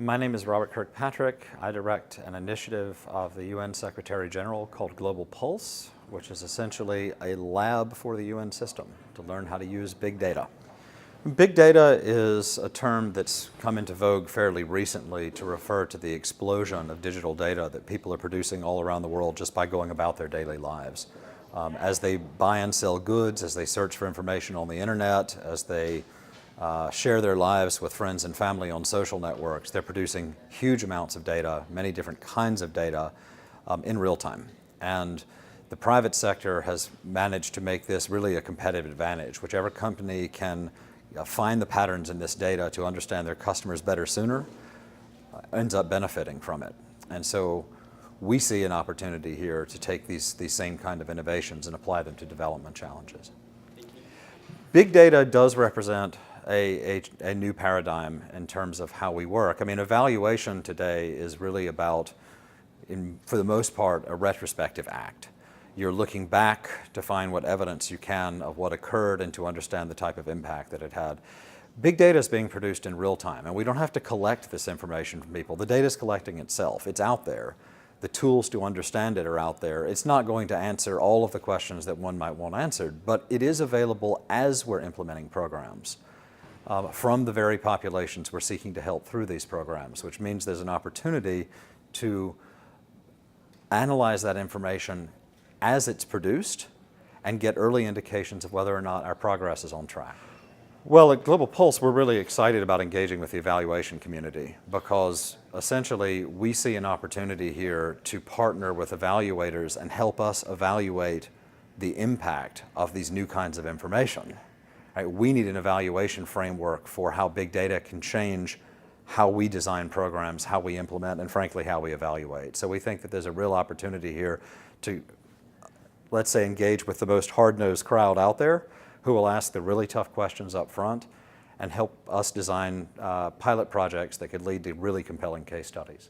My name is Robert Kirkpatrick. I direct an initiative of the UN Secretary General called Global Pulse, which is essentially a lab for the UN system to learn how to use big data. Big data is a term that's come into vogue fairly recently to refer to the explosion of digital data that people are producing all around the world just by going about their daily lives. As they buy and sell goods, as they search for information on the internet, as they share their lives with friends and family on social networks, they're producing huge amounts of data, many different kinds of data in real time. And the private sector has managed to make this really a competitive advantage. Whichever company can find the patterns in this data to understand their customers better sooner ends up benefiting from it. And so we see an opportunity here to take these same kind of innovations and apply them to development challenges. Big data does represent a new paradigm in terms of how we work. I mean, evaluation today is really about, for the most part, a retrospective act. You're looking back to find what evidence you can of what occurred and to understand the type of impact that it had. Big data is being produced in real time, and we don't have to collect this information from people. The data is collecting itself. It's out there. The tools to understand it are out there. It's not going to answer all of the questions that one might want answered, but it is available as we're implementing programs from the very populations we're seeking to help through these programs, which means there's an opportunity to analyze that information as it's produced and get early indications of whether or not our progress is on track. Well, at Global Pulse, we're really excited about engaging with the evaluation community because essentially we see an opportunity here to partner with evaluators and help us evaluate the impact of these new kinds of information. Right? We need an evaluation framework for how big data can change how we design programs, how we implement, and frankly, how we evaluate. So we think that there's a real opportunity here to, let's say, engage with the most hard-nosed crowd out there who will ask the really tough questions up front and help us design pilot projects that could lead to really compelling case studies.